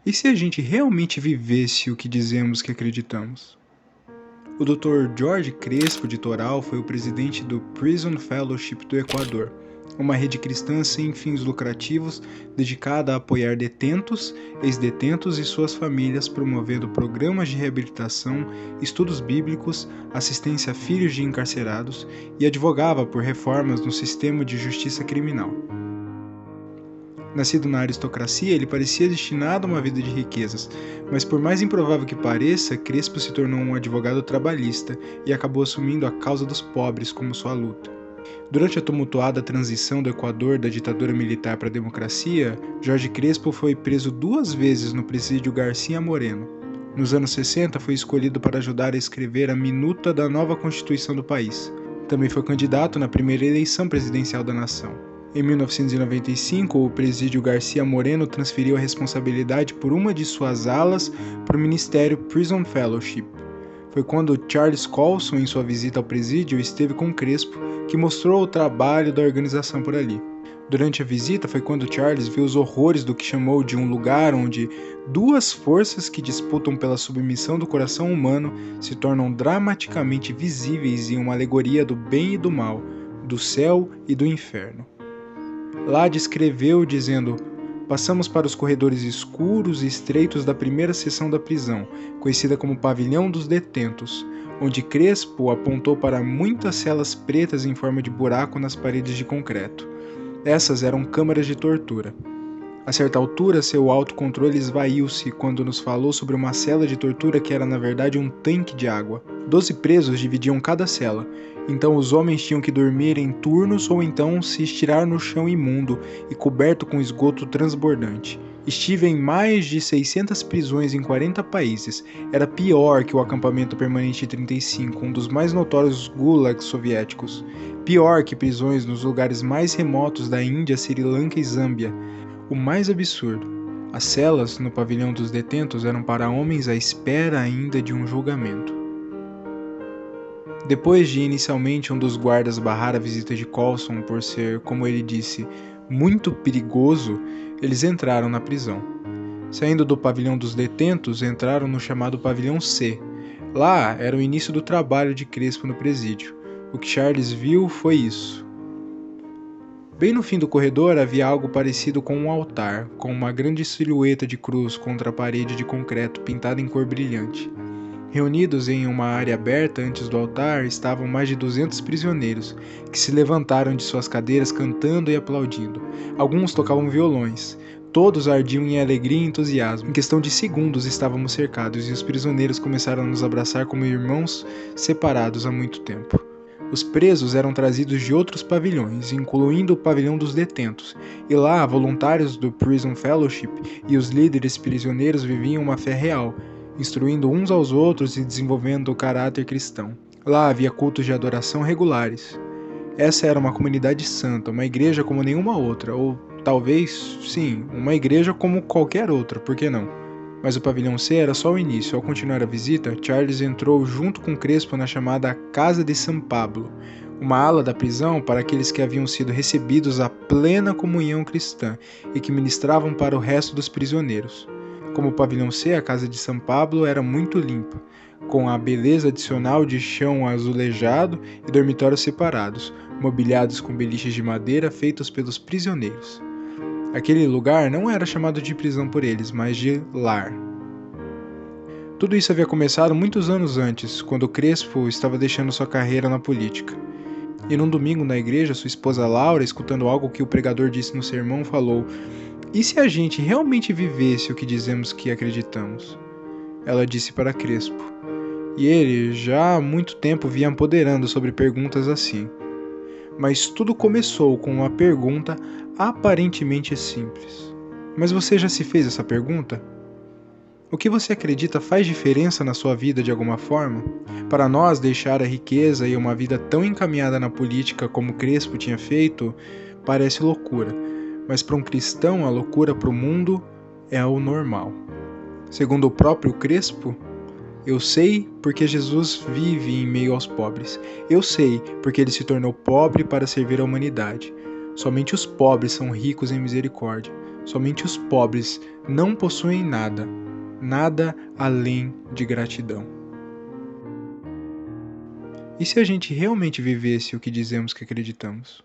E se a gente realmente vivesse o que dizemos que acreditamos? O Dr. Jorge Crespo de Toral foi o presidente do Prison Fellowship do Equador, uma rede cristã sem fins lucrativos dedicada a apoiar detentos, ex-detentos e suas famílias, promovendo programas de reabilitação, estudos bíblicos, assistência a filhos de encarcerados e advogava por reformas no sistema de justiça criminal. Nascido na aristocracia, ele parecia destinado a uma vida de riquezas, mas por mais improvável que pareça, Crespo se tornou um advogado trabalhista e acabou assumindo a causa dos pobres como sua luta. Durante a tumultuada transição do Equador da ditadura militar para a democracia, Jorge Crespo foi preso 2 vezes no presídio Garcia Moreno. Nos anos 60, foi escolhido para ajudar a escrever a minuta da nova Constituição do país. Também foi candidato na primeira eleição presidencial da nação. Em 1995, o presídio Garcia Moreno transferiu a responsabilidade por uma de suas alas para o Ministério Prison Fellowship. Foi quando Charles Colson, em sua visita ao presídio, esteve com Crespo, que mostrou o trabalho da organização por ali. Durante a visita foi quando Charles viu os horrores do que chamou de um lugar onde 2 forças que disputam pela submissão do coração humano se tornam dramaticamente visíveis em uma alegoria do bem e do mal, do céu e do inferno. Lá descreveu dizendo: passamos para os corredores escuros e estreitos da primeira seção da prisão, conhecida como Pavilhão dos Detentos, onde Crespo apontou para muitas celas pretas em forma de buraco nas paredes de concreto. Essas eram câmaras de tortura. A certa altura, seu autocontrole esvaiu-se quando nos falou sobre uma cela de tortura que era na verdade um tanque de água. 12 presos dividiam cada cela, então os homens tinham que dormir em turnos ou então se estirar no chão imundo e coberto com esgoto transbordante. Estive em mais de 600 prisões em 40 países. Era pior que o acampamento permanente 35, um dos mais notórios gulags soviéticos. Pior que prisões nos lugares mais remotos da Índia, Sri Lanka e Zâmbia. O mais absurdo, as celas no pavilhão dos detentos eram para homens à espera ainda de um julgamento. Depois de inicialmente um dos guardas barrar a visita de Colson por ser, como ele disse, muito perigoso, eles entraram na prisão. Saindo do pavilhão dos detentos, entraram no chamado pavilhão C. Lá era o início do trabalho de Crespo no presídio. O que Charles viu foi isso. Bem no fim do corredor havia algo parecido com um altar, com uma grande silhueta de cruz contra a parede de concreto pintada em cor brilhante. Reunidos em uma área aberta antes do altar estavam mais de 200 prisioneiros, que se levantaram de suas cadeiras cantando e aplaudindo. Alguns tocavam violões. Todos ardiam em alegria e entusiasmo. Em questão de segundos estávamos cercados e os prisioneiros começaram a nos abraçar como irmãos separados há muito tempo. Os presos eram trazidos de outros pavilhões, incluindo o pavilhão dos detentos, e lá voluntários do Prison Fellowship e os líderes prisioneiros viviam uma fé real, instruindo uns aos outros e desenvolvendo o caráter cristão. Lá havia cultos de adoração regulares. Essa era uma comunidade santa, uma igreja como nenhuma outra, ou talvez, sim, uma igreja como qualquer outra, por que não? Mas o pavilhão C era só o início. Ao continuar a visita, Charles entrou junto com Crespo na chamada Casa de San Pablo, uma ala da prisão para aqueles que haviam sido recebidos à plena comunhão cristã e que ministravam para o resto dos prisioneiros. Como o pavilhão C, a Casa de San Pablo era muito limpa, com a beleza adicional de chão azulejado e dormitórios separados, mobiliados com beliches de madeira feitos pelos prisioneiros. Aquele lugar não era chamado de prisão por eles, mas de lar. Tudo isso havia começado muitos anos antes, quando Crespo estava deixando sua carreira na política. E num domingo na igreja, sua esposa Laura, escutando algo que o pregador disse no sermão, falou: "E se a gente realmente vivesse o que dizemos que acreditamos?" Ela disse para Crespo. E ele já há muito tempo vinha apoderando sobre perguntas assim. Mas tudo começou com uma pergunta aparentemente simples. Mas você já se fez essa pergunta? O que você acredita faz diferença na sua vida de alguma forma? Para nós, deixar a riqueza e uma vida tão encaminhada na política como Crespo tinha feito parece loucura, mas para um cristão a loucura para o mundo é o normal. Segundo o próprio Crespo, eu sei porque Jesus vive em meio aos pobres. Eu sei porque ele se tornou pobre para servir a humanidade. Somente os pobres são ricos em misericórdia. Somente os pobres não possuem nada, nada além de gratidão. E se a gente realmente vivesse o que dizemos que acreditamos?